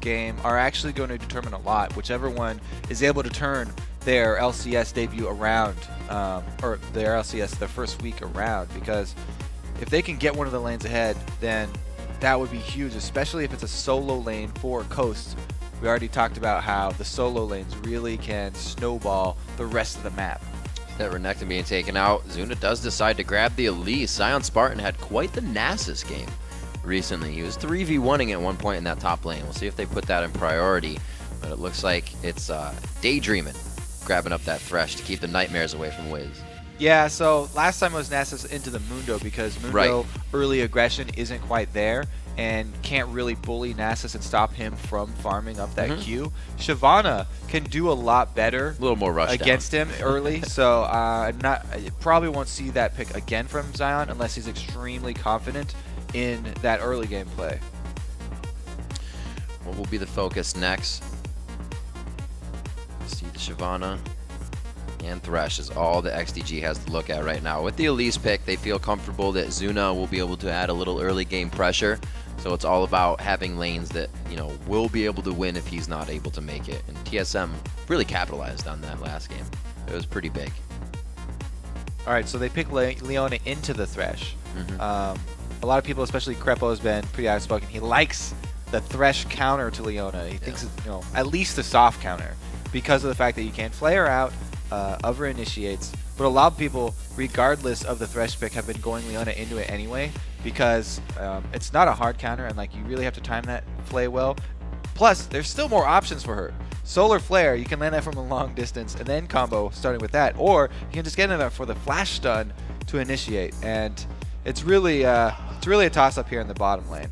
game are actually going to determine a lot. Whichever one is able to turn their LCS debut around, or their LCS their first week around, because if they can get one of the lanes ahead, then that would be huge, especially if it's a solo lane for Coast. We already talked about how the solo lanes really can snowball the rest of the map. That Renekton being taken out, Zuna does decide to grab the Elise. ZionSpartan had quite the Nasus game recently. He was 3v1ing at one point in that top lane. We'll see if they put that in priority, but it looks like it's Daydreamin grabbing up that Thresh to keep the nightmares away from Wiz. Yeah, so last time it was Nasus into the Mundo because Mundo early aggression isn't quite there and can't really bully Nasus and stop him from farming up that Q. Shyvana can do a lot better A little more rush against him early, so I probably won't see that pick again from Zion unless he's extremely confident in that early game play. What will be the focus next? See the Shyvana and Thresh is all the XDG has to look at right now. With the Elise pick, they feel comfortable that Zuna will be able to add a little early game pressure. So it's all about having lanes that, you know, will be able to win if he's not able to make it. And TSM really capitalized on that last game. It was pretty big. All right, so they pick Leona into the Thresh. A lot of people, especially Crepo, has been pretty outspoken. He likes the Thresh counter to Leona. He thinks it's, you know, at least a soft counter because of the fact that you can flare out, over initiates. But a lot of people, regardless of the Thresh pick, have been going Leona into it anyway because it's not a hard counter and like you really have to time that play well. Plus, there's still more options for her. Solar Flare, you can land that from a long distance and then combo starting with that, or you can just get in there for the flash stun to initiate. And it's really a toss-up here in the bottom lane.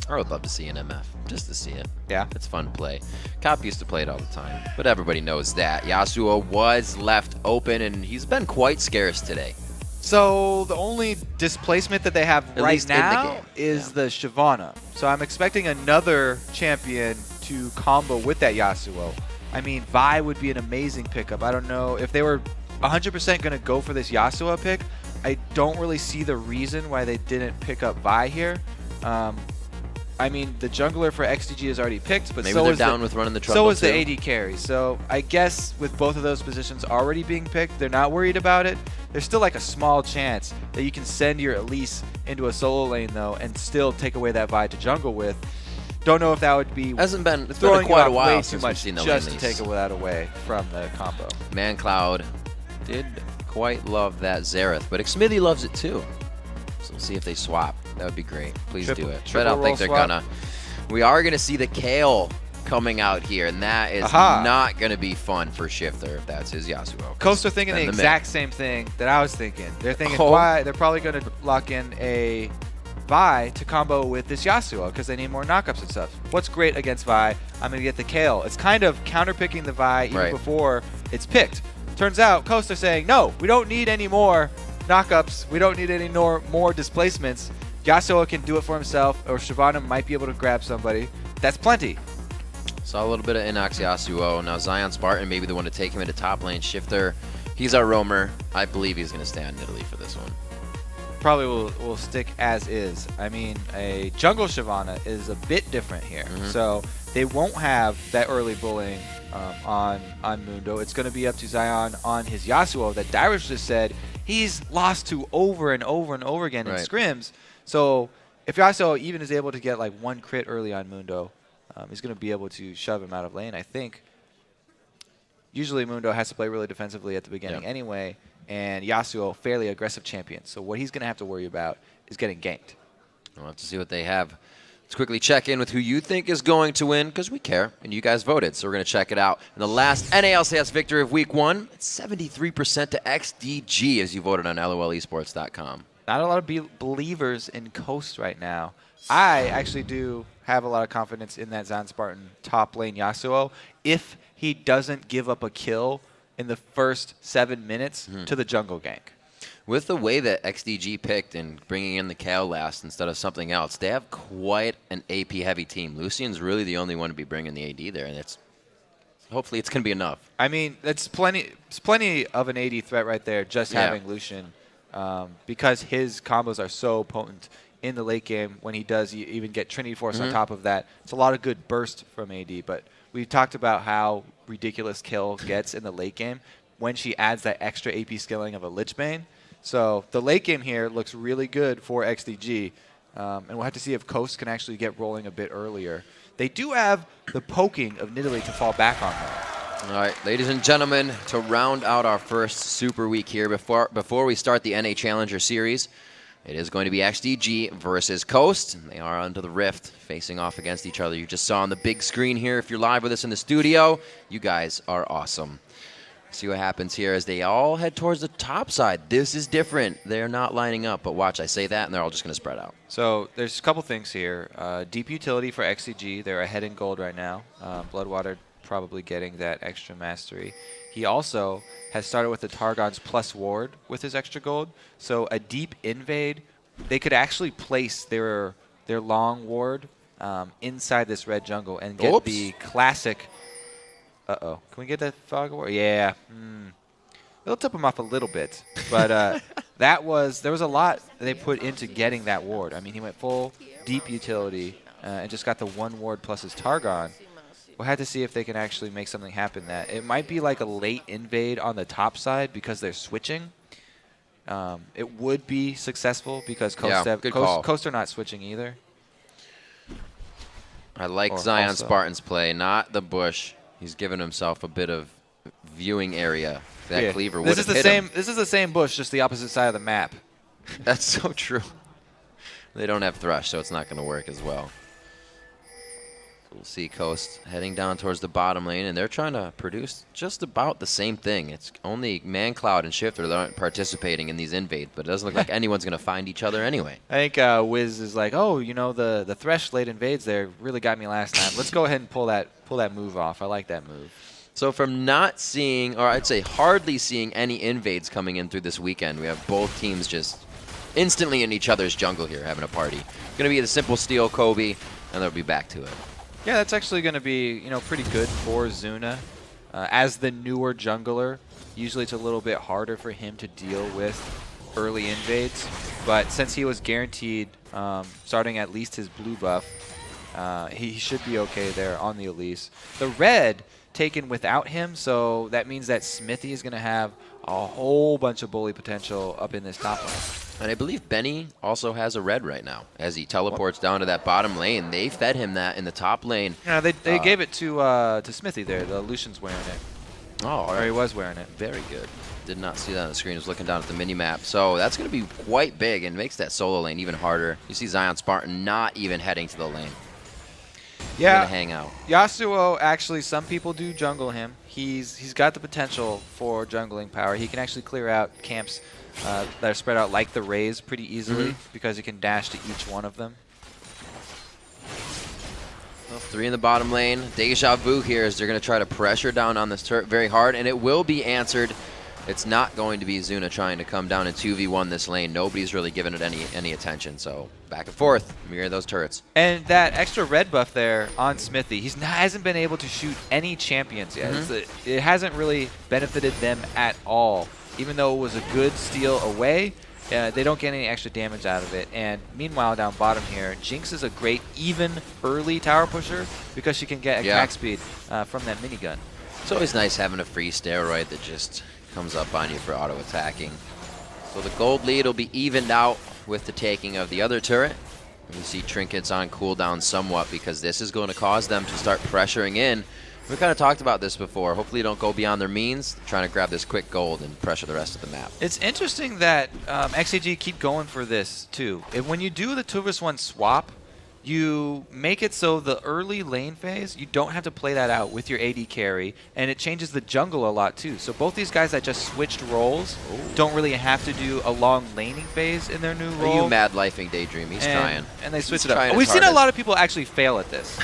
I would love to see an MF, just to see it. Yeah. It's fun to play. Cop used to play it all the time, but everybody knows that. Yasuo was left open, and he's been quite scarce today. So the only displacement that they have At right least in the now game. is the Shyvana. So I'm expecting another champion to combo with that Yasuo. I mean, Vi would be an amazing pickup. I don't know if they were 100% going to go for this Yasuo pick. I don't really see the reason why they didn't pick up Vi here. I mean, the jungler for XDG is already picked, but Maybe so they're is down with running the so Trundle is the too. AD carry. So I guess with both of those positions already being picked, they're not worried about it. There's still like a small chance that you can send your Elise into a solo lane though, and still take away that Vi to jungle with. Don't know if that would be It's been throwing quite you a off while way since too we've much seen the just to lane take lease. that away from the combo. Mancloud did quite love that Xerath, but Xmithie loves it too. So we'll see if they swap. That would be great. Please do it. But I don't think they're gonna. We are gonna see the Kayle coming out here, and that is not gonna be fun for Shiphtur if that's his Yasuo. Coast are thinking the exact same thing that I was thinking. They're thinking they're probably going to lock in a Vi to combo with this Yasuo because they need more knockups and stuff. What's great against Vi? I'm going to get the Kayle. It's kind of counterpicking the Vi even before it's picked. Turns out Coast are saying, no, we don't need any more knockups. We don't need any more displacements. Yasuo can do it for himself, or Shyvana might be able to grab somebody. That's plenty. Saw a little bit of Inox Yasuo. Now ZionSpartan may be the one to take him into top lane. Shiphtur, he's our roamer. I believe he's going to stay on Nidalee for this one. Probably will stick as is. I mean, a jungle Shyvana is a bit different here. So they won't have that early bullying on Mundo. It's going to be up to Zion on his Yasuo that Darius just said he's lost to over and over and over again in scrims. So if Yasuo even is able to get like one crit early on Mundo, he's going to be able to shove him out of lane, I think. Usually Mundo has to play really defensively at the beginning anyway, and Yasuo, fairly aggressive champion. So what he's going to have to worry about is getting ganked. We'll have to see what they have. Let's quickly check in with who you think is going to win, because we care, and you guys voted, so we're going to check it out. In the last NA LCS victory of Week 1, it's 73% to XDG as you voted on LOLesports.com. Not a lot of believers in Coast right now. I actually do have a lot of confidence in that ZionSpartan top lane Yasuo if he doesn't give up a kill in the first 7 minutes to the jungle gank. With the way that XDG picked and bringing in the Kayle last instead of something else, they have quite an AP-heavy team. Lucian's really the only one to be bringing the AD there, and hopefully it's going to be enough. I mean, it's plenty of an AD threat right there, just having Lucian, because his combos are so potent in the late game when he does even get Trinity Force on top of that. It's a lot of good burst from AD, but we've talked about how ridiculous Kayle gets in the late game when she adds that extra AP skilling of a Lich Bane. So the late game here looks really good for XDG, and we'll have to see if Coast can actually get rolling a bit earlier. They do have the poking of Nidalee to fall back on, though. All right, ladies and gentlemen, to round out our first Super Week here, before we start the NA Challenger Series, it is going to be XDG versus Coast. They are onto the Rift, facing off against each other. You just saw on the big screen here. If you're live with us in the studio, you guys are awesome. See what happens here as they all head towards the top side. This is different. They're not lining up, but watch, I say that, and they're all just going to spread out. So there's a couple things here. Deep utility for XCG. They're ahead in gold right now. Bloodwater probably getting that extra mastery. He also has started with the Targon's plus ward with his extra gold. So a deep invade, they could actually place their long ward inside this red jungle and get the classic... Uh-oh. Can we get that fog ward? Yeah. It'll tip him off a little bit. But there was a lot they put into getting that ward. I mean, he went full deep utility and just got the one ward plus his Targon. We'll have to see if they can actually make something happen. That it might be like a late invade on the top side because they're switching. It would be successful because Coast are not switching either. I like ZionSpartan's play, not the bush. He's given himself a bit of viewing area. That cleaver would have hit him. This is the same bush, just the opposite side of the map. That's so true. They don't have Thresh, so it's not going to work as well. We'll see Coast heading down towards the bottom lane, and they're trying to produce just about the same thing. It's only Mancloud and Shiphtur that aren't participating in these invades, but it doesn't look like anyone's going to find each other anyway. I think Wiz is like, oh, you know, the Thresh late invades there really got me last time. Let's go ahead and pull that move off. I like that move. So from not seeing, or I'd say hardly seeing any invades coming in through this weekend, we have both teams just instantly in each other's jungle here having a party. Going to be the simple steal Kobe, and they'll be back to it. Yeah, that's actually going to be, pretty good for Zuna. As the newer jungler, usually it's a little bit harder for him to deal with early invades. But since he was guaranteed starting at least his blue buff, he should be okay there on the Elise. The red taken without him, so that means that Xmithie is going to have a whole bunch of bully potential up in this top lane. And I believe Benny also has a red right now as he teleports down to that bottom lane. They fed him that in the top lane. Yeah, they gave it to Xmithie there. The Lucian's wearing it. Oh, or he was wearing it. Very good. Did not see that on the screen. I was looking down at the mini-map. So that's going to be quite big and makes that solo lane even harder. You see ZionSpartan not even heading to the lane. Yeah, gonna hang out. Yasuo, actually, some people do jungle him. He's got the potential for jungling power. He can actually clear out camps that are spread out like the Rays pretty easily because he can dash to each one of them. Well, 3 in the bottom lane. Deja vu here as they're going to try to pressure down on this turret very hard, and it will be answered. It's not going to be Zuna trying to come down and 2v1 this lane. Nobody's really giving it any attention, so back and forth. Mirror those turrets. And that extra red buff there on Xmithie, he hasn't been able to shoot any champions yet. It hasn't really benefited them at all. Even though it was a good steal away, they don't get any extra damage out of it. And meanwhile, down bottom here, Jinx is a great even early tower pusher because she can get attack speed from that minigun. It's always nice having a free steroid that just comes up on you for auto-attacking. So the gold lead will be evened out with the taking of the other turret. We see trinkets on cooldown somewhat because this is going to cause them to start pressuring in. We kind of talked about this before. Hopefully you don't go beyond their means. They're trying to grab this quick gold and pressure the rest of the map. It's interesting that XDG keep going for this too. When you do the 2vs1 swap, you make it so the early lane phase, you don't have to play that out with your AD carry, and it changes the jungle a lot too. So both these guys that just switched roles don't really have to do a long laning phase in their new role. Are you mad-lifing Daydream? He's trying. And they switch it up. We've seen a lot of people actually fail at this.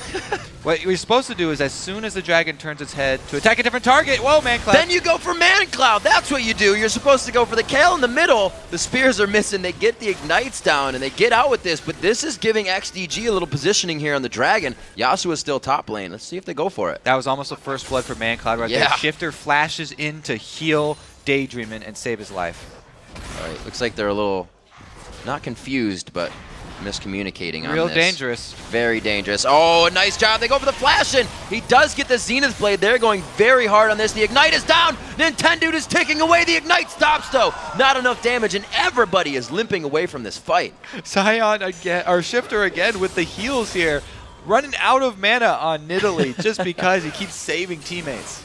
What you're supposed to do is as soon as the dragon turns its head to attack a different target, whoa, Mancloud. Then you go for Mancloud. That's what you do. You're supposed to go for the Kayle in the middle. The spears are missing. They get the ignites down, and they get out with this. But this is giving XDG a little positioning here on the dragon. Yasuo is still top lane. Let's see if they go for it. That was almost a first blood for Mancloud right there. Shiphtur flashes in to heal Daydreamin and save his life. All right, looks like they're a little, not confused, but miscommunicating on Real this. dangerous. Very dangerous. Oh, a nice job. They go for the flash, and he does get the Zenith blade. They're going very hard on this. The Ignite is down. Nintendude is taking away. The Ignite stops, though. Not enough damage, and everybody is limping away from this fight. Zion again, or Shiphtur again with the heals here. Running out of mana on Nidalee just because he keeps saving teammates.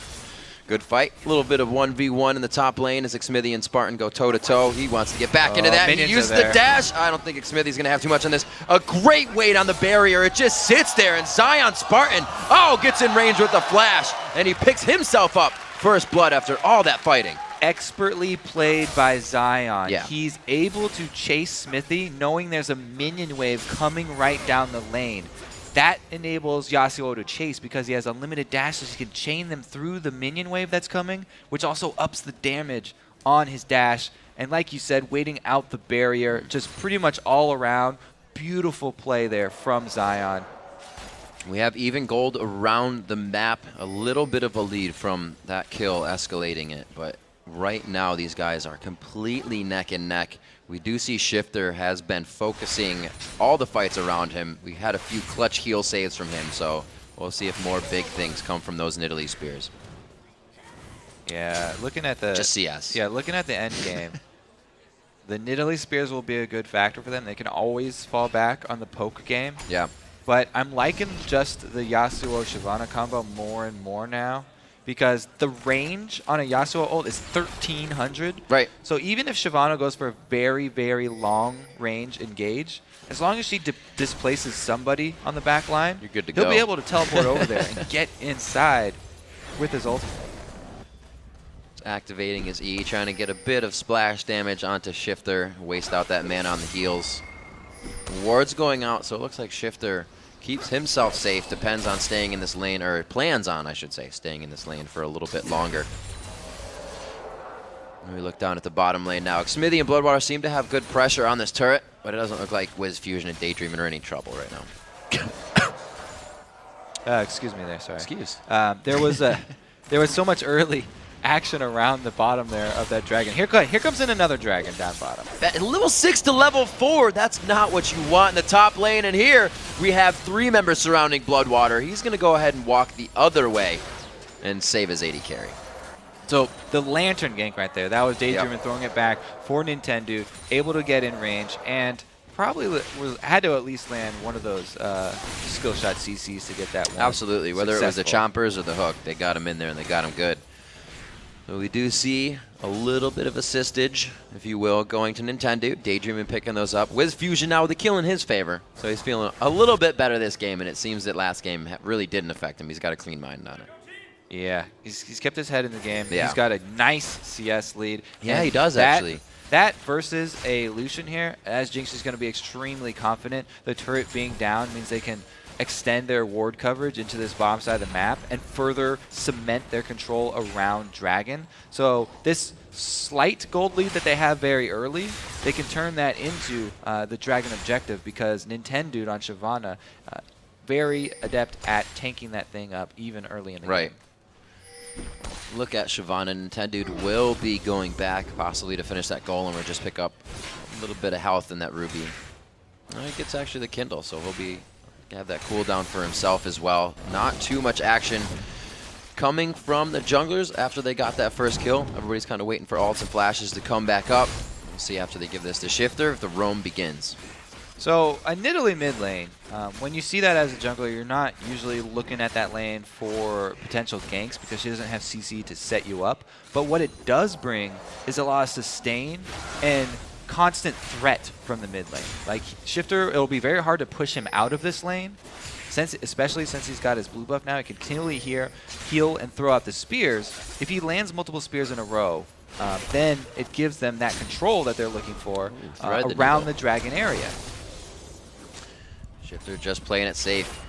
Good fight. A little bit of 1v1 in the top lane as Xmithie and Spartan go toe-to-toe. He wants to get back into that. He uses the dash. I don't think Xmithie's going to have too much on this. A great weight on the barrier. It just sits there, and ZionSpartan, gets in range with the flash, and he picks himself up first blood after all that fighting. Expertly played by Zion. Yeah. He's able to chase Xmithie knowing there's a minion wave coming right down the lane. That enables Yasuo to chase because he has unlimited dashes. He can chain them through the minion wave that's coming, which also ups the damage on his dash. And like you said, waiting out the barrier, just pretty much all around. Beautiful play there from Zion. We have even gold around the map. A little bit of a lead from that kill escalating it, but right now these guys are completely neck and neck. We do see Shiphtur has been focusing all the fights around him. We had a few clutch heal saves from him, so we'll see if more big things come from those Nidalee spears. Yeah, looking at the... Just CS. Yeah, looking at the end game, the Nidalee spears will be a good factor for them. They can always fall back on the poke game. Yeah. But I'm liking just the Yasuo-Shyvana combo more and more now, because the range on a Yasuo ult is 1,300. Right. So even if Shyvana goes for a very, very long range engage, as long as she displaces somebody on the back line, you're good to he'll go. be able to teleport over there and get inside with his ultimate. Activating his E, trying to get a bit of splash damage onto Shiphtur, waste out that mana on the heals. Ward's going out, so it looks like Shiphtur keeps himself safe, depends on staying in this lane, or plans on, I should say, staying in this lane for a little bit longer. And we look down at the bottom lane now. Xmithie and Bloodwater seem to have good pressure on this turret, but it doesn't look like WizFujiiN and Daydreamin are in any trouble right now. Excuse me there, sorry. Excuse. There was so much early action around the bottom there of that dragon. Here comes in another dragon down bottom. At level 6 to level 4, that's not what you want in the top lane. And here we have 3 members surrounding Bloodwater. He's going to go ahead and walk the other way and save his AD carry. So the lantern gank right there, that was Daydreamin throwing it back for Nintendude, able to get in range, and probably had to at least land one of those skill shot CCs to get that one. Absolutely, whether it was the chompers or the hook, they got him in there and they got him good. So we do see a little bit of assistage, if you will, going to Nintendude. Daydreamin picking those up. WizFujiiN now with a kill in his favor. So he's feeling a little bit better this game, and it seems that last game really didn't affect him. He's got a clean mind on it. Yeah, he's kept his head in the game. Yeah. He's got a nice CS lead. Yeah, he does actually. That versus a Lucian here, as Jinx is going to be extremely confident. The turret being down means they can extend their ward coverage into this bottom side of the map and further cement their control around Dragon. So this slight gold lead that they have very early, they can turn that into the Dragon objective, because Nintendude on Shyvana, very adept at tanking that thing up even early in the game. Look at Shyvana. Nintendude will be going back possibly to finish that golem or just pick up a little bit of health in that Ruby. He gets actually the Kindle, so he'll be have that cooldown for himself as well. Not too much action coming from the junglers after they got that first kill. Everybody's kind of waiting for ults and flashes to come back up. We'll see after they give this to Shiphtur if the roam begins. So a Nidalee mid lane, when you see that as a jungler, you're not usually looking at that lane for potential ganks because she doesn't have CC to set you up. But what it does bring is a lot of sustain and constant threat from the mid lane. Like Shiphtur, it'll be very hard to push him out of this lane, especially since he's got his blue buff now. He can continually heal and throw out the spears. If he lands multiple spears in a row, then it gives them that control that they're looking for around the dragon area. Shiphtur just playing it safe.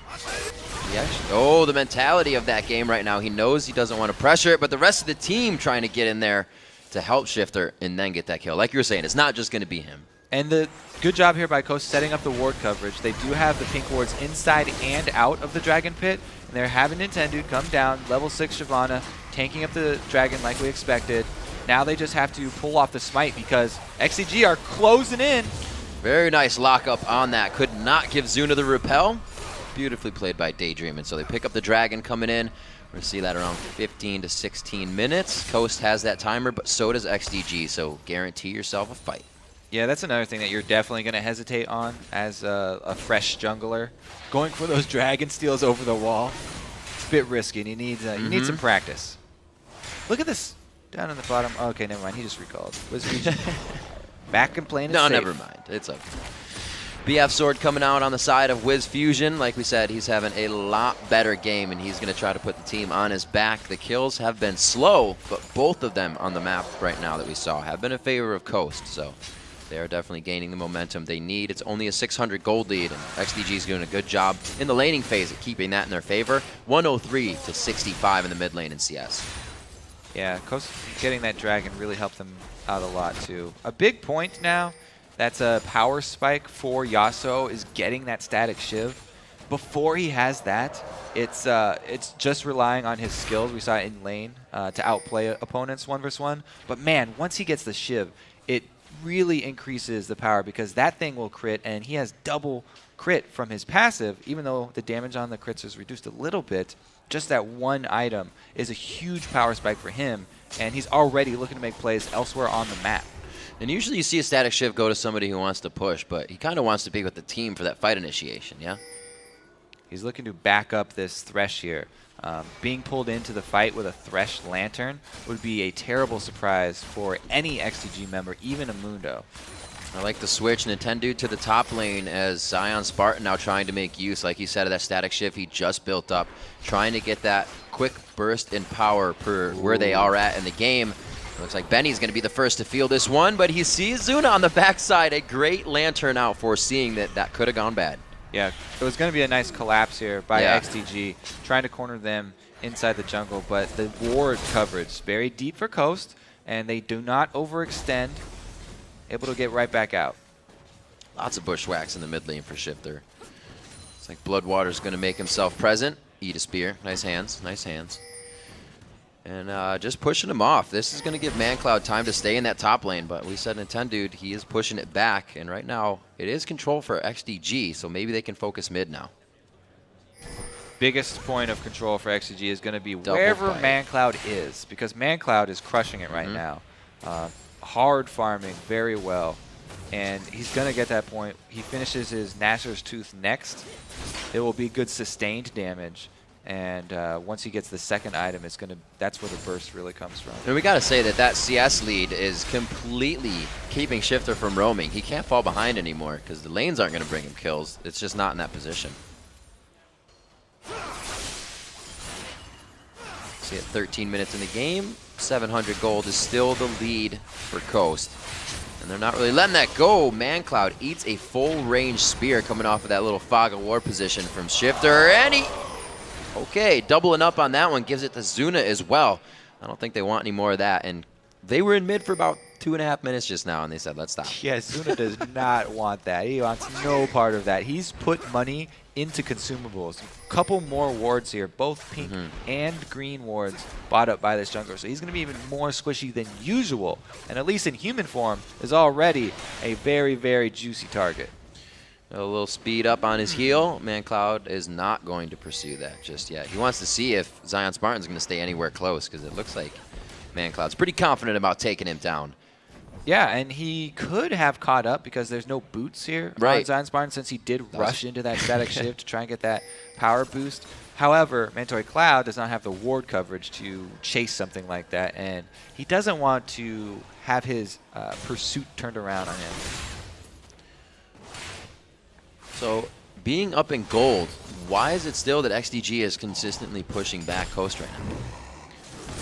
Oh, the mentality of that game right now. He knows he doesn't want to pressure it, but the rest of the team trying to get in there to help Shiphtur and then get that kill. Like you were saying, it's not just going to be him. And the good job here by Coast setting up the ward coverage. They do have the pink wards inside and out of the dragon pit, and they're having Nintendude come down, level 6 Shyvana, tanking up the dragon like we expected. Now they just have to pull off the smite because XDG are closing in. Very nice lockup on that. Could not give Zuna the repel. Beautifully played by Daydreamin. So they pick up the dragon coming in. We're going to see that around 15 to 16 minutes. Coast has that timer, but so does XDG, so guarantee yourself a fight. Yeah, that's another thing that you're definitely going to hesitate on as a fresh jungler. Going for those dragon steals over the wall, it's a bit risky, and you need some practice. Look at this down on the bottom. Oh, okay, never mind. He just recalled. WizFujiiN back and playing it safe. Never mind. It's okay. BF Sword coming out on the side of WizFujiiN. Like we said, he's having a lot better game, and he's going to try to put the team on his back. The kills have been slow, but both of them on the map right now that we saw have been in favor of Coast. So they are definitely gaining the momentum they need. It's only a 600 gold lead, and XDG is doing a good job in the laning phase at keeping that in their favor. 103 to 65 in the mid lane in CS. Yeah, Coast getting that dragon really helped them out a lot, too. A big point now, that's a power spike for Yasuo, is getting that static shiv. Before he has that, it's just relying on his skills. We saw it in lane to outplay opponents 1v1. But man, once he gets the shiv, it really increases the power because that thing will crit, and he has double crit from his passive. Even though the damage on the crits is reduced a little bit, just that one item is a huge power spike for him, and he's already looking to make plays elsewhere on the map. And usually you see a static shiv go to somebody who wants to push, but he kind of wants to be with the team for that fight initiation, yeah? He's looking to back up this Thresh here. Being pulled into the fight with a Thresh Lantern would be a terrible surprise for any XDG member, even a Mundo. I like the switch Nintendude to the top lane as ZionSpartan now trying to make use, like you said, of that static shift he just built up, trying to get that quick burst in power per where they are at in the game. Looks like Benny's going to be the first to feel this one, but he sees Zuna on the backside. A great Lantern out, foreseeing that could have gone bad. Yeah, it was going to be a nice collapse here by XDG, trying to corner them inside the jungle, but the ward coverage very deep for Coast, and they do not overextend, able to get right back out. Lots of bushwhacks in the mid lane for Shiphtur. It's like Bloodwater's going to make himself present, eat a spear. Nice hands, nice hands. And just pushing him off. This is going to give Mancloud time to stay in that top lane, but we said Nintendude, he is pushing it back, and right now it is control for XDG, so maybe they can focus mid now. Biggest point of control for XDG is going to be wherever Mancloud is, because Mancloud is crushing it right now. Hard farming very well, and he's going to get that point. He finishes his Nasher's Tooth next. It will be good sustained damage. And once he gets the second item, that's where the burst really comes from. And we got to say that CS lead is completely keeping Shiphtur from roaming. He can't fall behind anymore because the lanes aren't going to bring him kills. It's just not in that position. See, at 13 minutes in the game, 700 gold is still the lead for Coast. And they're not really letting that go. Mancloud eats a full range spear coming off of that little fog of war position from Shiphtur, and he... Okay, doubling up on that one, gives it to Zuna as well. I don't think they want any more of that. And they were in mid for about 2.5 minutes just now, and they said, let's stop. Yeah, Zuna does not want that. He wants no part of that. He's put money into consumables. A couple more wards here, both pink and green wards bought up by this jungler. So he's going to be even more squishy than usual. And at least in human form, is already a very, very juicy target. A little speed up on his heel. Mancloud is not going to pursue that just yet. He wants to see if ZionSpartan's going to stay anywhere close, because it looks like Mancloud's pretty confident about taking him down. Yeah, and he could have caught up because there's no boots here on ZionSpartan, since he did rush into that static shift to try and get that power boost. However, Mandatory Cloud does not have the ward coverage to chase something like that, and he doesn't want to have his pursuit turned around on him. So, being up in gold, why is it still that XDG is consistently pushing back Coast right now?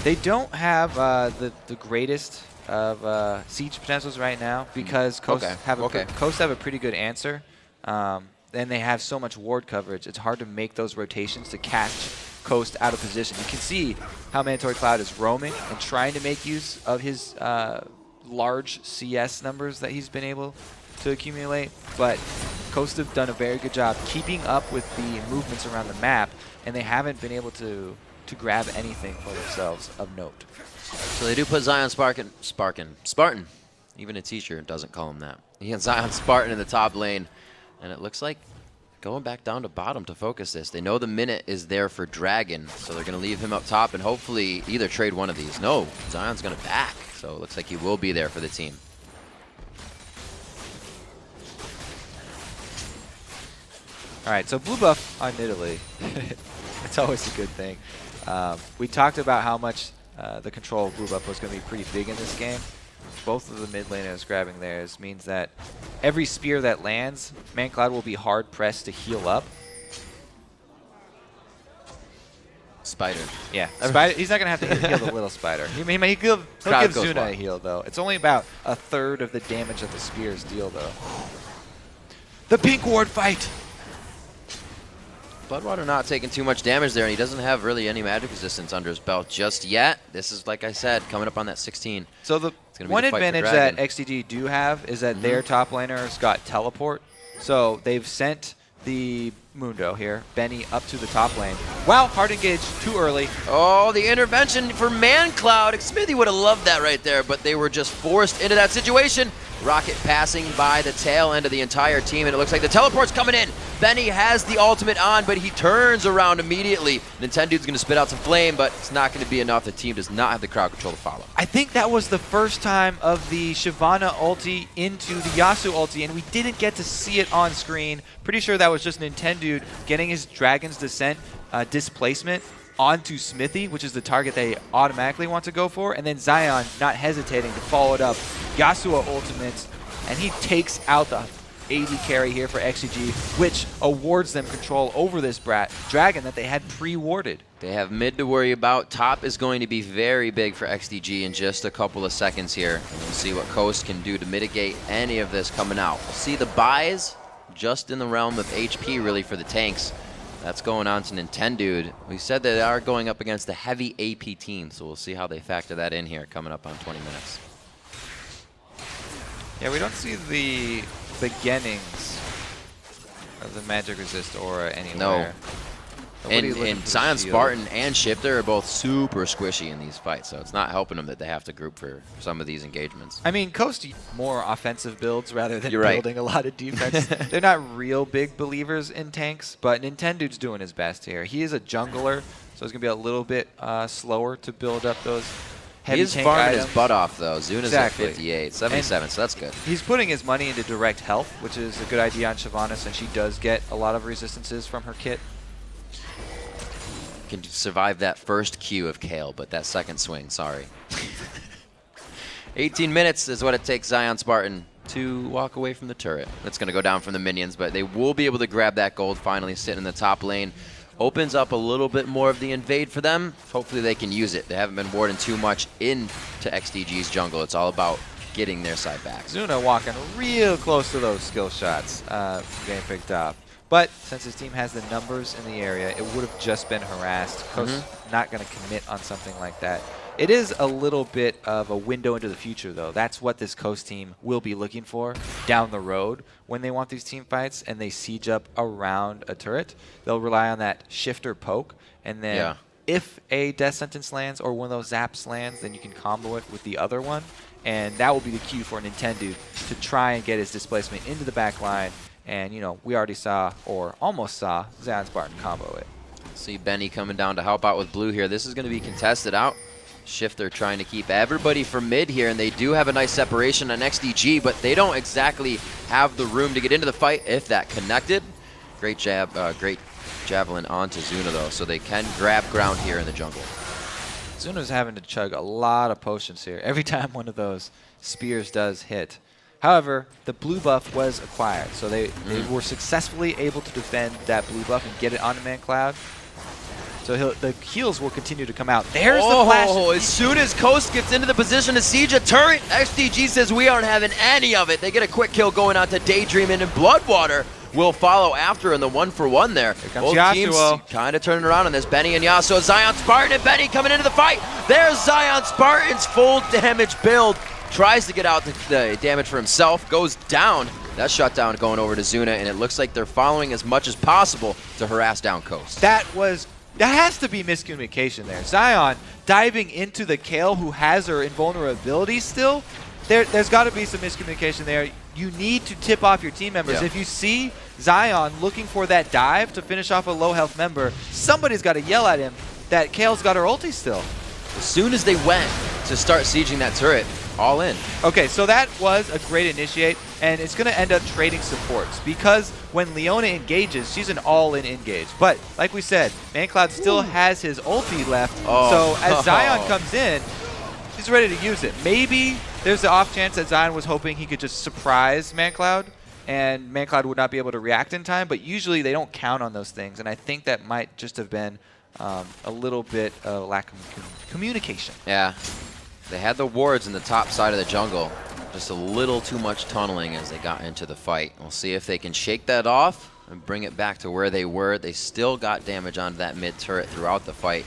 They don't have the greatest of siege potentials right now because Coast have a pretty good answer. And they have so much ward coverage, it's hard to make those rotations to catch Coast out of position. You can see how Mandatory Cloud is roaming and trying to make use of his large CS numbers that he's been able to accumulate, but Coast have done a very good job keeping up with the movements around the map, and they haven't been able to grab anything for themselves of note. So they do put ZionSpartan Even a teacher doesn't call him that. He has ZionSpartan in the top lane, and it looks like going back down to bottom to focus this. They know the minute is there for Dragon, so they're going to leave him up top and hopefully either trade one of these. No, Zion's going to back, so it looks like he will be there for the team. All right, so blue buff on Nidalee. It's always a good thing. We talked about how much the control of blue buff was going to be pretty big in this game. Both of the mid laners grabbing theirs means that every spear that lands, Mancloud will be hard pressed to heal up. Spider. Yeah, Spider. He's not going to have to heal the little Spider. He'll give Zuna a heal, though. It's only about a third of the damage that the spears deal, though. The pink ward fight! Bloodwater not taking too much damage there, and he doesn't have really any magic resistance under his belt just yet. This is, like I said, coming up on that 16. So the one advantage that XDG do have is that their top laners got teleport. So they've sent the Mundo here, Benny, up to the top lane. Wow, hard engage too early. Oh, the intervention for Mancloud. Xmithie would have loved that right there, but they were just forced into that situation. Rocket passing by the tail end of the entire team, and it looks like the teleport's coming in. Benny has the ultimate on, but he turns around immediately. Nintendude's going to spit out some flame, but it's not going to be enough. The team does not have the crowd control to follow. I think that was the first time of the Shyvana ulti into the Yasuo ulti, and we didn't get to see it on screen. Pretty sure that was just Nintendude getting his Dragon's Descent displacement onto Xmithie, which is the target they automatically want to go for, and then Zion not hesitating to follow it up. Yasuo ultimates, and he takes out the AD carry here for XDG, which awards them control over this dragon that they had pre-warded. They have mid to worry about. Top is going to be very big for XDG in just a couple of seconds here. And we'll see what Coast can do to mitigate any of this coming out. We'll see the buys just in the realm of HP really for the tanks. That's going on to Nintendude. We said that they are going up against a heavy AP team, so we'll see how they factor that in here coming up on 20 minutes. Yeah, we don't see the beginnings of the magic resist aura anywhere. No. And ZionSpartan and Shiphtur are both super squishy in these fights, so it's not helping them that they have to group for some of these engagements. I mean, Coast more offensive builds rather than building a lot of defense. They're not real big believers in tanks, but Nintendude's doing his best here. He is a jungler, so it's going to be a little bit slower to build up those heavy tank items. He is farming his butt off, though. Zuna's at 58, 77, and so that's good. He's putting his money into direct health, which is a good idea on Shyvana, since she does get a lot of resistances from her kit. Can survive that first Q of Kayle, but that second swing, sorry. 18 minutes is what it takes ZionSpartan to walk away from the turret. That's going to go down from the minions, but they will be able to grab that gold finally sitting in the top lane. Opens up a little bit more of the invade for them. Hopefully they can use it. They haven't been warding too much into XDG's jungle. It's all about getting their side back. Zuna walking real close to those skill shots getting picked up. But since his team has the numbers in the area, it would have just been harassed. Coast not going to commit on something like that. It is a little bit of a window into the future, though. That's what this Coast team will be looking for down the road when they want these team fights and they siege up around a turret. They'll rely on that Shiphtur poke, and then if a death sentence lands or one of those zaps lands, then you can combo it with the other one, and that will be the cue for Nintendude to try and get his displacement into the back line. And, you know, we already saw, or almost saw, ZionSpartan combo it. See Benny coming down to help out with blue here. This is going to be contested out. Shiphtur trying to keep everybody from mid here, and they do have a nice separation on XDG, but they don't exactly have the room to get into the fight if that connected. Great jab, great javelin onto Zuna, though, so they can grab ground here in the jungle. Zuna's having to chug a lot of potions here every time one of those spears does hit. However, the blue buff was acquired, so they were successfully able to defend that blue buff and get it onto Mancloud. So the heals will continue to come out. There's the flash. As soon as Coast gets into the position to siege a turret, XDG says we aren't having any of it. They get a quick kill going on to Daydreamin, and Bloodwater will follow after in the 1-for-1 there. Both teams kind of turning around on this. Benny and Yasuo, ZionSpartan and Benny coming into the fight. There's ZionSpartan's full damage build. Tries to get out the damage for himself, goes down. That shutdown going over to Zuna, and it looks like they're following as much as possible to harass down Coast. That has to be miscommunication there. Zion diving into the Kayle, who has her invulnerability still, there's got to be some miscommunication there. You need to tip off your team members. Yeah. If you see Zion looking for that dive to finish off a low health member, somebody's got to yell at him that Kayle's got her ulti still. As soon as they went to start sieging that turret, all in. Okay, so that was a great initiate, and it's going to end up trading supports because when Leona engages, she's an all-in engage. But like we said, Mancloud still has his ulti left, so as Zion comes in, he's ready to use it. Maybe there's the off chance that Zion was hoping he could just surprise Mancloud, and Mancloud would not be able to react in time, but usually they don't count on those things, and I think that might just have been a little bit of lack of communication. Yeah. They had the wards in the top side of the jungle. Just a little too much tunneling as they got into the fight. We'll see if they can shake that off and bring it back to where they were. They still got damage onto that mid turret throughout the fight.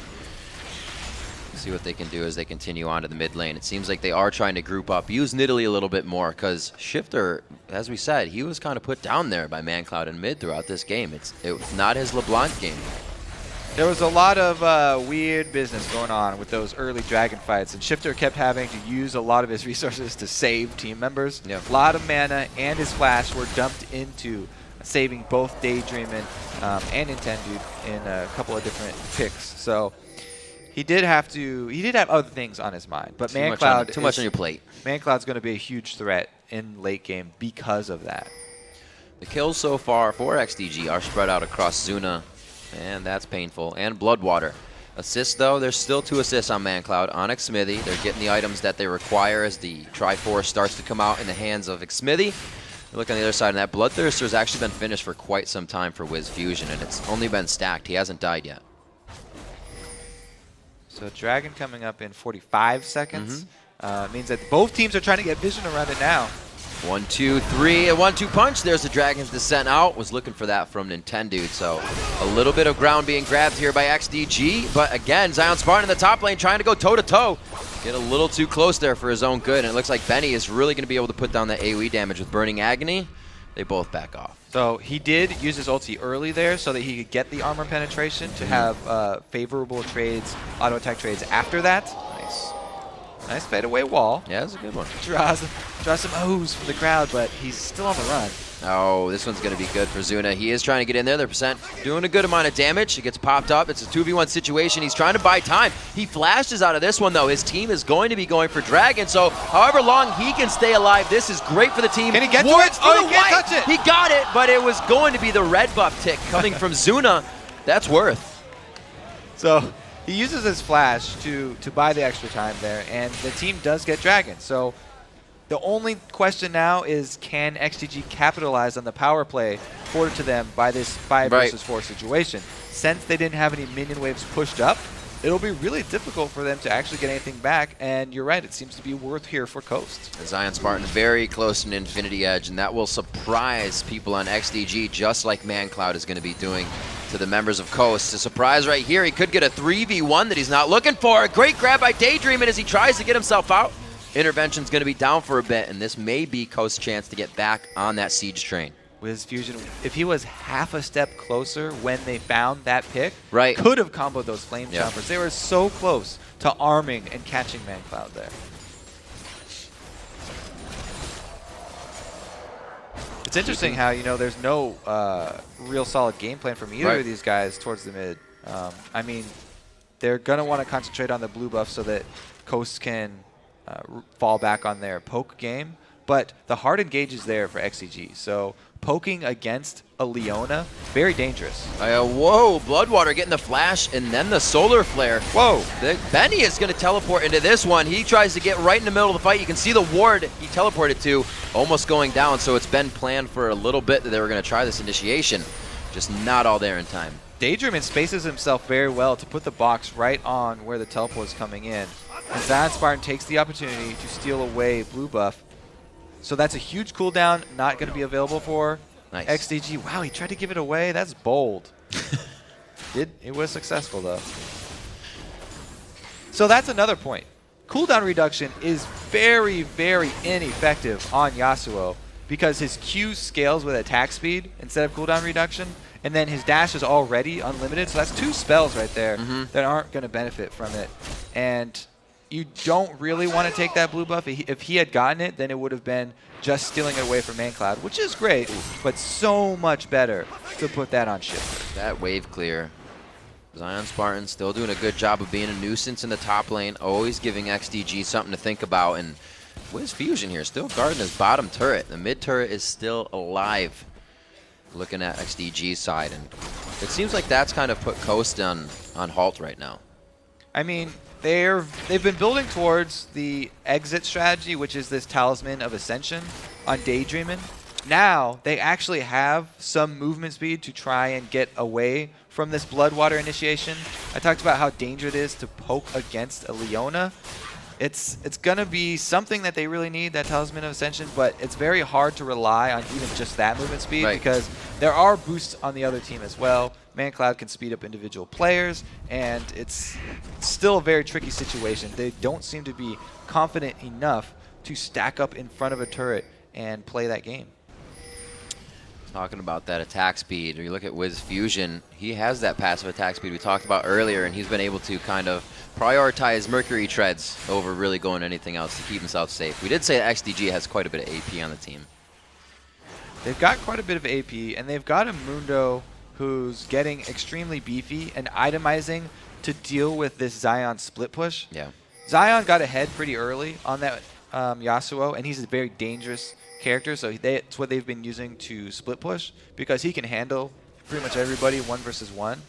We'll see what they can do as they continue on to the mid lane. It seems like they are trying to group up, use Nidalee a little bit more, because Shiphtur, as we said, he was kind of put down there by Mancloud in mid throughout this game. It was not his LeBlanc game. There was a lot of weird business going on with those early dragon fights, and Shiphtur kept having to use a lot of his resources to save team members. Yeah. A lot of mana and his flash were dumped into saving both Daydreamin and Nintendude in a couple of different picks. So he did have other things on his mind. But Mancloud too much on your plate. Mancloud's going to be a huge threat in late game because of that. The kills so far for XDG are spread out across Zuna, and that's painful, and Bloodwater. Assists, though, there's still 2 assists on Mancloud. On Xmithie, they're getting the items that they require as the Triforce starts to come out in the hands of Xmithie. Look on the other side, and that Bloodthirster's actually been finished for quite some time for WizFujiiN, and it's only been stacked. He hasn't died yet. So Dragon coming up in 45 seconds. Means that both teams are trying to get vision around it now. 1, 2, 3, a 1-2 punch. There's the Dragon's Descent out. Was looking for that from Nintendude. So a little bit of ground being grabbed here by XDG. But again, ZionSpartan in the top lane trying to go toe-to-toe. Get a little too close there for his own good. And it looks like Benny is really going to be able to put down that AoE damage with Burning Agony. They both back off. So he did use his ulti early there so that he could get the armor penetration to have favorable trades, auto attack trades after that. Nice. Nice fadeaway wall. Yeah, that's a good one. Draws some O's from the crowd, but he's still on the run. Oh, this one's going to be good for Zuna. He is trying to get in there. They're doing a good amount of damage. It gets popped up. It's a 2v1 situation. He's trying to buy time. He flashes out of this one, though. His team is going to be going for Dragon, so however long he can stay alive, this is great for the team. Can he get to it? Oh, he can't touch it. He got it, but it was going to be the red buff tick coming from Zuna. That's worth. So he uses his flash to buy the extra time there, and the team does get Dragon. So the only question now is, can XDG capitalize on the power play afforded to them by this 5 versus 4 situation? Since they didn't have any minion waves pushed up, it'll be really difficult for them to actually get anything back, and you're right, it seems to be worth here for Coast. ZionSpartan very close to an Infinity Edge, and that will surprise people on XDG, just like Mancloud is going to be doing to the members of Coast. A surprise right here. He could get a 3v1 that he's not looking for. A great grab by Daydreamin as he tries to get himself out. Intervention's going to be down for a bit, and this may be Coast's chance to get back on that siege train. WizFujiiN, if he was half a step closer when they found that pick, right, could have comboed those flame chompers. They were so close to arming and catching Mancloud there. It's interesting how, you know, there's no real solid game plan from either of these guys towards the mid. I mean, they're going to want to concentrate on the blue buff so that Coast can fall back on their poke game, but the hard engage is there for XDG, so poking against a Leona, very dangerous. Whoa, Bloodwater getting the flash and then the solar flare. Whoa. Benny is going to teleport into this one. He tries to get right in the middle of the fight. You can see the ward he teleported to almost going down, so it's been planned for a little bit that they were going to try this initiation. Just not all there in time. Daydreamin spaces himself very well to put the box right on where the teleport is coming in. And ZionSpartan takes the opportunity to steal away blue buff. So that's a huge cooldown, not going to be available for XDG. Wow, he tried to give it away. That's bold. It was successful, though. So that's another point. Cooldown reduction is very, very ineffective on Yasuo because his Q scales with attack speed instead of cooldown reduction, and then his dash is already unlimited. So that's 2 spells right there that aren't going to benefit from it. And you don't really want to take that blue buff. If he had gotten it, then it would have been just stealing it away from Mancloud, which is great, but so much better to put that on Shiphtur. That wave clear. ZionSpartan still doing a good job of being a nuisance in the top lane, always giving XDG something to think about. And WizFujiiN here still guarding his bottom turret. The mid turret is still alive. Looking at XDG's side, and it seems like that's kind of put Coast on halt right now. I mean, they've been building towards the exit strategy, which is this Talisman of Ascension on Daydreamin. Now they actually have some movement speed to try and get away from this Bloodwater initiation. I talked about how dangerous it is to poke against a Leona. It's gonna be something that they really need, that Talisman of Ascension, but it's very hard to rely on even just that movement speed because there are boosts on the other team as well. Mancloud can speed up individual players, and it's still a very tricky situation. They don't seem to be confident enough to stack up in front of a turret and play that game. Talking about that attack speed, you look at WizFujiiN, he has that passive attack speed we talked about earlier, and he's been able to kind of prioritize Mercury treads over really going anything else to keep himself safe. We did say that XDG has quite a bit of AP on the team. They've got quite a bit of AP, and they've got a Mundo who's getting extremely beefy and itemizing to deal with this Zion split push. Yeah. Zion got ahead pretty early on that Yasuo, and he's a very dangerous character, so that's what they've been using to split push because he can handle pretty much everybody 1 versus 1.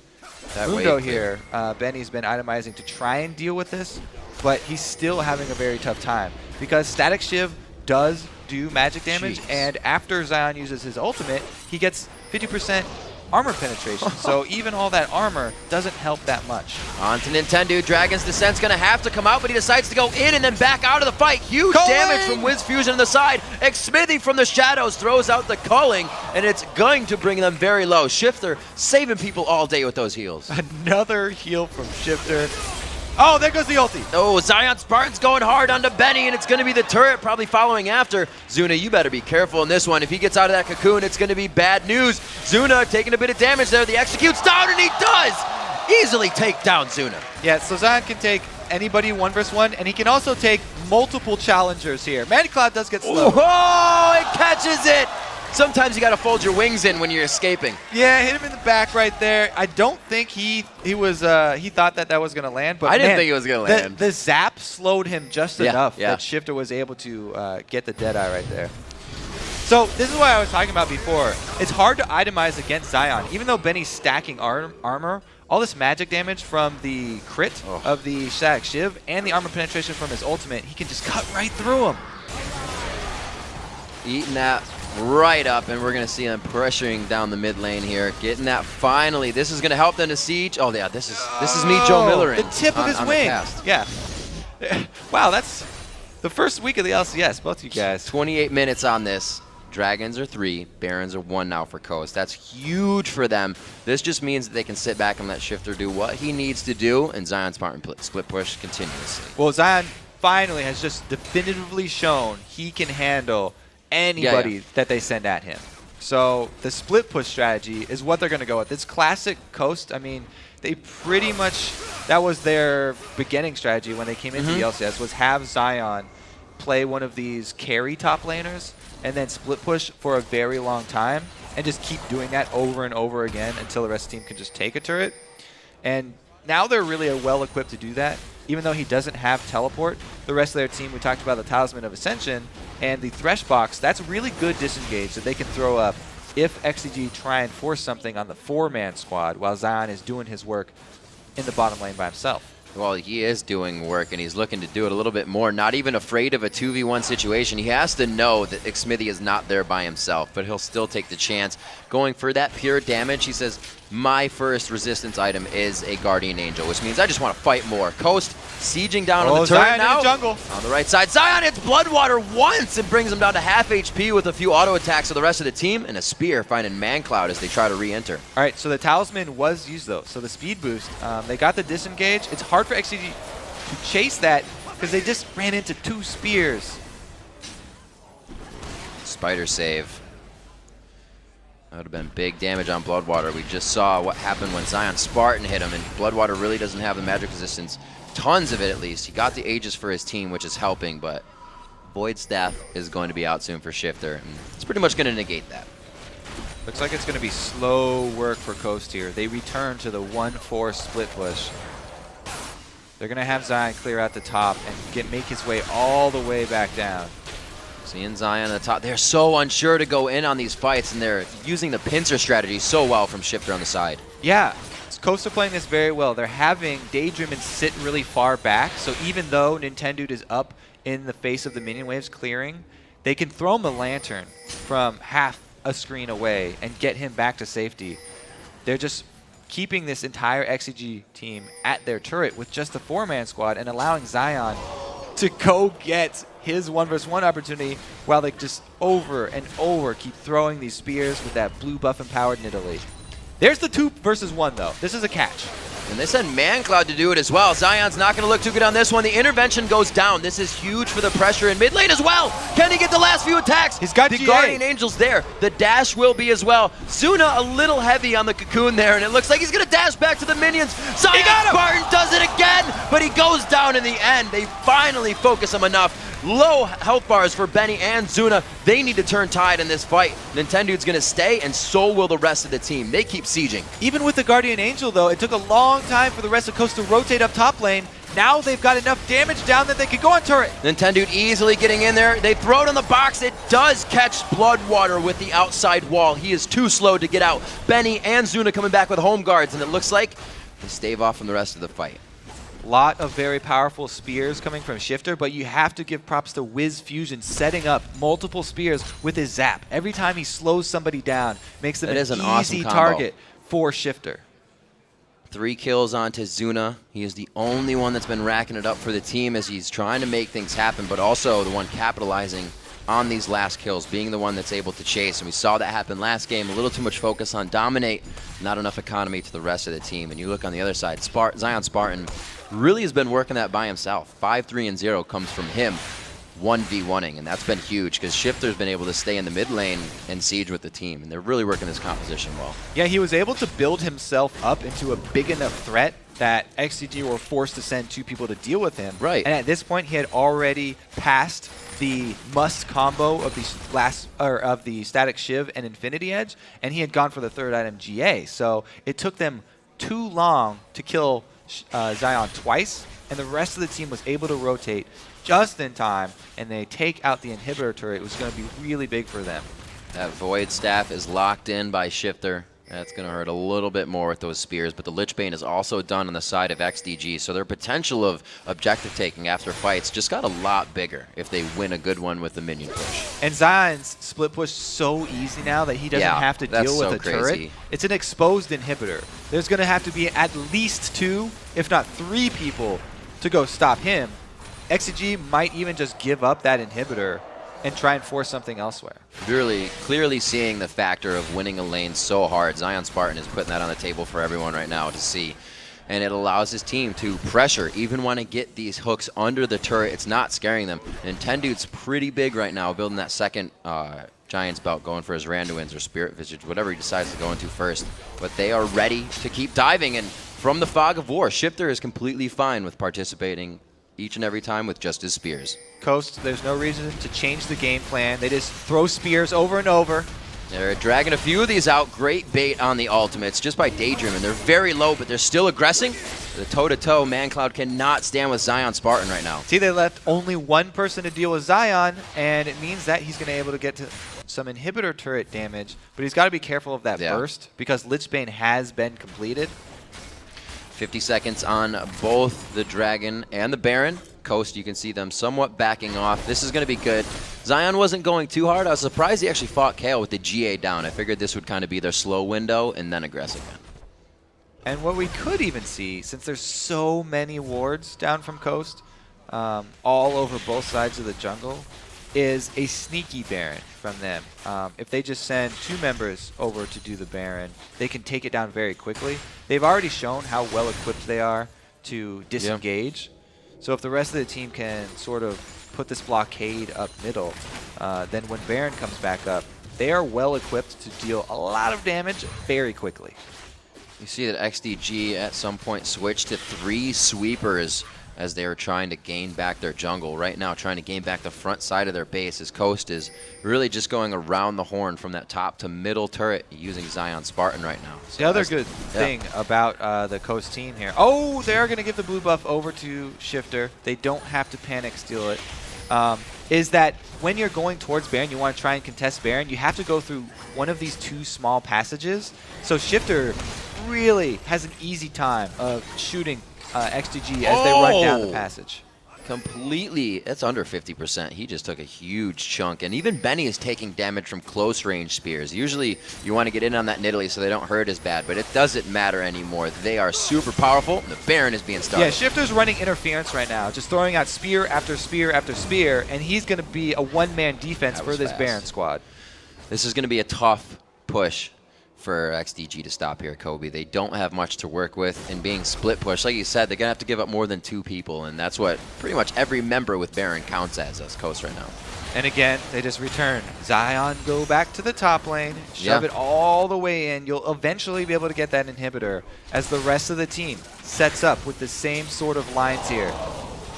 Mundo here, Benny's been itemizing to try and deal with this, but he's still having a very tough time because Static Shiv does do magic damage, and after Zion uses his ultimate, he gets 50% armor penetration. So even all that armor doesn't help that much. On to Nintendo. Dragon's Descent's going to have to come out, but he decides to go in and then back out of the fight. Huge damage from WizFujiiN on the side. Xmithie from the shadows throws out the culling, and it's going to bring them very low. Shiphtur saving people all day with those heals. Another heal from Shiphtur. Oh, there goes the ulti. Oh, ZionSpartan's going hard onto Benny, and it's going to be the turret probably following after. Zuna, you better be careful in this one. If he gets out of that cocoon, it's going to be bad news. Zuna taking a bit of damage there. The execute's down, and he does easily take down Zuna. Yeah, so Zion can take anybody 1 versus 1, and he can also take multiple challengers here. Mancloud does get slow. Oh, it catches it. Sometimes you got to fold your wings in when you're escaping. Yeah, hit him in the back right there. I don't think he thought that was going to land. But I didn't think it was going to land. The zap slowed him just enough that Shiphtur was able to get the Deadeye right there. So this is what I was talking about before. It's hard to itemize against Zion. Even though Benny's stacking armor, all this magic damage from the crit of the Static Shiv and the armor penetration from his ultimate, he can just cut right through him. Eating that right up, and we're going to see them pressuring down the mid lane here, getting that finally. This is going to help them to siege. Oh yeah, this is me, Joe Miller. The tip of his wing. Yeah. Wow, that's the first week of the LCS. Both you guys. 28 minutes on this. Dragons are 3, Barons are 1 now for Coast. That's huge for them. This just means that they can sit back and let Shiphtur do what he needs to do, and ZionSpartan split push continuously. Well, Zion finally has just definitively shown he can handle anybody that they send at him. So the split push strategy is what they're going to go with. It's classic Coast. I mean, they pretty much, that was their beginning strategy when they came into the LCS, was have Zion play one of these carry top laners and then split push for a very long time and just keep doing that over and over again until the rest of the team can just take a turret. And now they're really well equipped to do that. Even though he doesn't have teleport, the rest of their team, we talked about the Talisman of Ascension and the Thresh Box, that's really good disengage that they can throw up if XDG try and force something on the 4-man squad while Zion is doing his work in the bottom lane by himself. Well, he is doing work, and he's looking to do it a little bit more, not even afraid of a 2v1 situation. He has to know that Xmithie is not there by himself, but he'll still take the chance. Going for that pure damage, he says, my first resistance item is a Guardian Angel, which means I just want to fight more. Coast sieging down on the turret Zion now. In the jungle. On the right side, Zion hits Bloodwater once and brings him down to half HP with a few auto attacks of the rest of the team, and a spear finding Mancloud as they try to re-enter. All right, so the Talisman was used though, so the speed boost, they got the disengage. It's hard for XDG to chase that because they just ran into 2 spears. Spider save. That would have been big damage on Bloodwater. We just saw what happened when ZionSpartan hit him, and Bloodwater really doesn't have the magic resistance. Tons of it, at least. He got the Aegis for his team, which is helping, but Void Staff is going to be out soon for Shiphtur, and it's pretty much going to negate that. Looks like it's going to be slow work for Coast here. They return to the 1-4 split push. They're going to have Zion clear out the top and make his way all the way back down. Seeing Zion at the top. They're so unsure to go in on these fights, and they're using the pincer strategy so well from Shiphtur on the side. Yeah, Coast are playing this very well. They're having Daydreamin sit really far back, so even though Nintendude is up in the face of the minion waves clearing, they can throw him a lantern from half a screen away and get him back to safety. They're just keeping this entire XDG team at their turret with just the 4-man squad and allowing Zion to go get his 1v1 opportunity while they just over and over keep throwing these spears with that blue buff empowered Nidalee. There's the 2 versus 1 though. This is a catch. And they send Mancloud to do it as well. Zion's not going to look too good on this one. The intervention goes down. This is huge for the pressure in mid lane as well. Can he get the last few attacks? He's got the GA. Guardian Angel's there. The dash will be as well. Zuna a little heavy on the cocoon there, and it looks like he's going to dash back to the minions. ZionSpartan does it again, but he goes down in the end. They finally focus him enough. Low health bars for Benny and Zuna. They need to turn tide in this fight. Nintendude's going to stay, and so will the rest of the team. They keep sieging. Even with the Guardian Angel, though, it took a long time for the rest of Coast to rotate up top lane. Now they've got enough damage down that they could go on turret. Nintendude easily getting in there. They throw it on the box. It does catch Bloodwater with the outside wall. He is too slow to get out. Benny and Zuna coming back with home guards, and it looks like they stave off from the rest of the fight. Lot of very powerful spears coming from Shiphtur, but you have to give props to WizFujiiN setting up multiple spears with his zap. Every time he slows somebody down, makes them an easy awesome target for Shiphtur. 3 kills onto Zuna. He is the only one that's been racking it up for the team as he's trying to make things happen, but also the one capitalizing on these last kills, being the one that's able to chase. And we saw that happen last game. A little too much focus on dominate, not enough economy to the rest of the team. And you look on the other side, ZionSpartan really has been working that by himself. 5-3-0 comes from him 1v1ing, and that's been huge because Shiphtur's been able to stay in the mid lane and siege with the team, and they're really working this composition well. Yeah, he was able to build himself up into a big enough threat that XDG were forced to send 2 people to deal with him. Right. And at this point, he had already passed the must combo of the Static Shiv and Infinity Edge, and he had gone for the 3rd item GA. So it took them too long to kill Zion twice, and the rest of the team was able to rotate just in time, and they take out the inhibitor turret. It was going to be really big for them. That Void Staff is locked in by Shiphtur. That's going to hurt a little bit more with those spears, but the Lich Bane is also done on the side of XDG, so their potential of objective taking after fights just got a lot bigger if they win a good one with the minion push. And Zion's split push so easy now that he doesn't have to deal with a turret. It's an exposed inhibitor. There's going to have to be at least 2, if not 3 people to go stop him. XDG might even just give up that inhibitor and try and force something elsewhere. Really clearly seeing the factor of winning a lane so hard. ZionSpartan is putting that on the table for everyone right now to see. And it allows his team to pressure, even when it get these hooks under the turret. It's not scaring them. Nintendude's pretty big right now, building that second Giant's Belt, going for his Randuin's or Spirit Visage, whatever he decides to go into first. But they are ready to keep diving, and from the fog of war, Shiphtur is completely fine with participating each and every time with just his spears. Coast, there's no reason to change the game plan. They just throw spears over and over. They're dragging a few of these out. Great bait on the ultimates just by Daydreamin. They're very low, but they're still aggressing. The toe-to-toe, Mancloud cannot stand with ZionSpartan right now. See, they left only 1 person to deal with Zion, and it means that he's going to be able to get to some inhibitor turret damage, but he's got to be careful of that burst because Lich Bane has been completed. 50 seconds on both the Dragon and the Baron. Coast, you can see them somewhat backing off. This is going to be good. Zion wasn't going too hard. I was surprised he actually fought Kayle with the GA down. I figured this would kind of be their slow window and then aggressive again. And what we could even see, since there's so many wards down from Coast, all over both sides of the jungle, is a sneaky Baron from them. If they just send 2 members over to do the Baron, they can take it down very quickly. They've already shown how well equipped they are to disengage. So if the rest of the team can sort of put this blockade up middle, then when Baron comes back up, they are well equipped to deal a lot of damage very quickly. You see that XDG at some point switched to 3 sweepers as they were trying to gain back their jungle. Right now, trying to gain back the front side of their base as Coast is really just going around the horn from that top to middle turret using ZionSpartan right now. So the other good thing about the Coast team here, oh, they are going to give the blue buff over to Shiphtur. They don't have to panic steal it. Is that when you're going towards Baron, you want to try and contest Baron, you have to go through one of these 2 small passages. So Shiphtur really has an easy time of shooting XDG as they run down the passage. Completely, it's under 50%. He just took a huge chunk, and even Benny is taking damage from close range spears. Usually you want to get in on that Nidalee so they don't hurt as bad, but it doesn't matter anymore. They are super powerful, and the Baron is being started. Yeah, Shiphtur's running interference right now, just throwing out spear after spear after spear, and he's going to be a one-man defense for this Baron squad. This is going to be a tough push for XDG to stop here, Kobe. They don't have much to work with, and being split push, like you said, they're going to have to give up more than 2 people, and that's what pretty much every member with Baron counts as Coast right now. And again, they just return. Zion, go back to the top lane, shove it all the way in. You'll eventually be able to get that inhibitor as the rest of the team sets up with the same sort of lines here.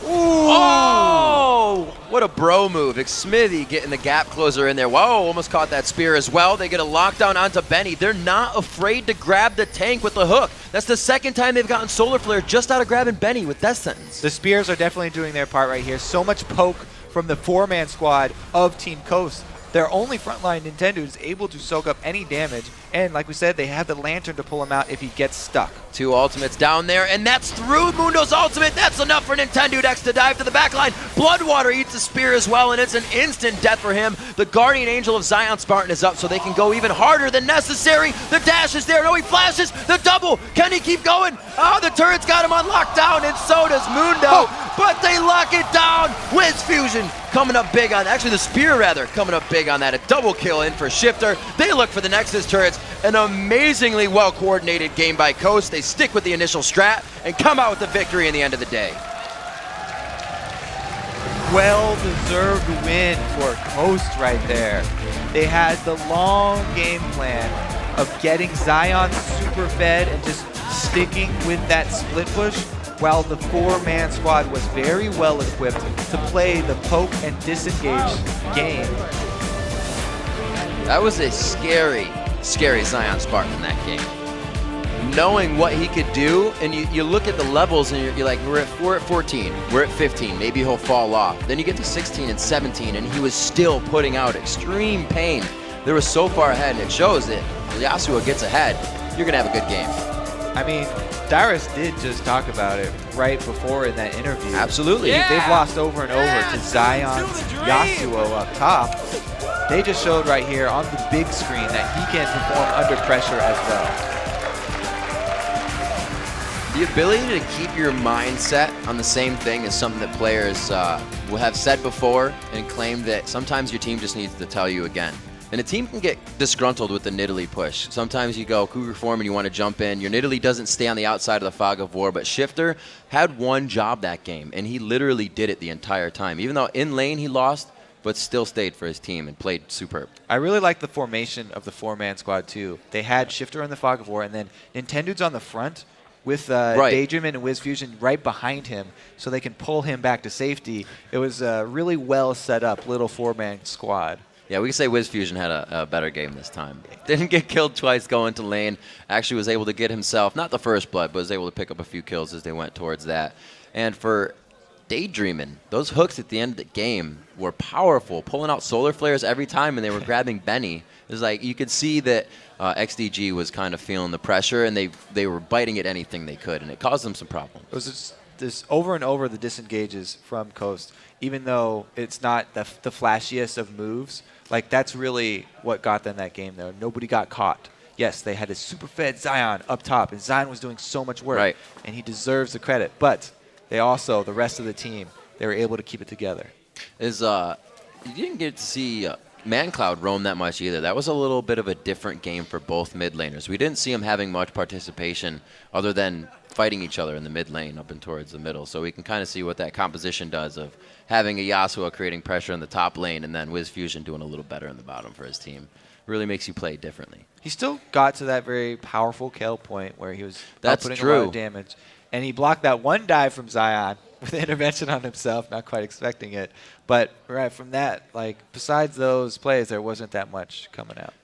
Ooh. Oh! What a bro move. Xmithie getting the gap closer in there. Whoa, almost caught that spear as well. They get a lockdown onto Benny. They're not afraid to grab the tank with the hook. That's the second time they've gotten Solar Flare just out of grabbing Benny with Death Sentence. The spears are definitely doing their part right here. So much poke from the 4-man squad of Team Coast. Their only frontline Nintendude is able to soak up any damage, and like we said, they have the Lantern to pull him out if he gets stuck. 2 ultimates down there, and that's through Mundo's ultimate. That's enough for NintendudeX to dive to the backline. Bloodwater eats a spear as well, and it's an instant death for him. The Guardian Angel of ZionSpartan is up, so they can go even harder than necessary. The dash is there. No, he flashes. The double. Can he keep going? Oh, the turret's got him on lockdown, and so does Mundo. But they lock it down. WizFujiiN coming up big on, actually the spear rather, coming up big on that. A double kill in for Shiphtur. They look for the Nexus turrets. An amazingly well-coordinated game by Coast. They stick with the initial strat and come out with the victory in the end of the day. Well-deserved win for Coast right there. They had the long game plan of getting Zion super fed and just sticking with that split push, while the 4-man squad was very well equipped to play the poke and disengage game. That was a scary ZionSpartan in that game. Knowing what he could do, and you look at the levels and you're like, we're at 14, we're at 15, maybe he'll fall off. Then you get to 16 and 17 and he was still putting out extreme pain. They were so far ahead, and it shows that Yasuo gets ahead, you're going to have a good game. I mean, Dyrus did just talk about it right before in that interview. Absolutely. Yeah. They've lost over and over to Zion's Yasuo up top. They just showed right here on the big screen that he can perform under pressure as well. The ability to keep your mindset on the same thing is something that players will have said before and claim that sometimes your team just needs to tell you again. And a team can get disgruntled with the Nidalee push. Sometimes you go Cougar form and you want to jump in. Your Nidalee doesn't stay on the outside of the fog of war, but Shiphtur had one job that game, and he literally did it the entire time. Even though in lane he lost, but still stayed for his team and played superb. I really like the formation of the 4-man squad too. They had Shiphtur in the fog of war, and then Nintendude's on the front with Daydreamin and WizFujiiN right behind him, so they can pull him back to safety. It was a really well set up little 4-man squad. Yeah, we can say WizFujiiN had a better game this time. Didn't get killed twice going to lane. Actually was able to get himself, not the first blood, but was able to pick up a few kills as they went towards that. And for Daydreamin, those hooks at the end of the game were powerful, pulling out solar flares every time, and they were grabbing Benny. It was like you could see that XDG was kind of feeling the pressure, and they were biting at anything they could, and it caused them some problems. It was just this over and over the disengages from Coast, even though it's not the flashiest of moves. Like, that's really what got them that game, though. Nobody got caught. Yes, they had a super fed Zion up top, and Zion was doing so much work, and he deserves the credit. But they also, the rest of the team, they were able to keep it together. You didn't get to see Mancloud roam that much either. That was a little bit of a different game for both mid laners. We didn't see him having much participation other than fighting each other in the mid lane up and towards the middle. So we can kind of see what that composition does of having a Yasuo creating pressure in the top lane and then WizFujiiN doing a little better in the bottom for his team. really makes you play differently. He still got to that very powerful Kayle point where he was That's outputting true. a lot of damage. And he blocked that one dive from Zion with an intervention on himself, not quite expecting it. But right from that, like besides those plays, there wasn't that much coming out.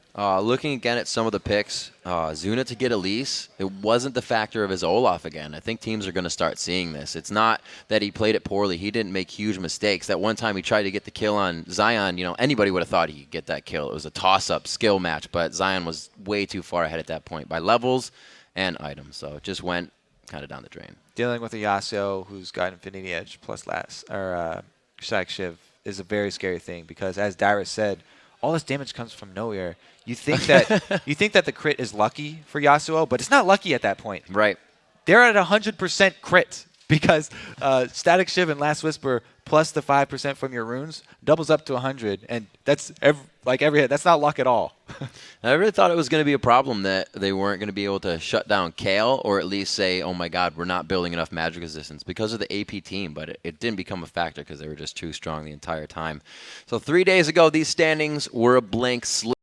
Looking again at some of the picks, Zuna to get Elise, it wasn't the factor of his Olaf again. I think teams are going to start seeing this. It's not that he played it poorly. He didn't make huge mistakes. That one time he tried to get the kill on Zion, anybody would have thought he could get that kill. It was a toss-up skill match, but Zion was way too far ahead at that point by levels and items. So it just went kind of down the drain. Dealing with a Yasuo who's got Infinity Edge plus Static Shiv is a very scary thing because, as Dyrus said, all this damage comes from nowhere. You think that the crit is lucky for Yasuo, but it's not lucky at that point. Right. They're at 100% crit because Static Shiv and Last Whisper plus the 5% from your runes doubles up to 100, and that's every hit. That's not luck at all. I really thought it was going to be a problem that they weren't going to be able to shut down Kayle or at least say, oh my god, we're not building enough magic resistance because of the AP team, but it didn't become a factor because they were just too strong the entire time. So 3 days ago, these standings were a blank slate.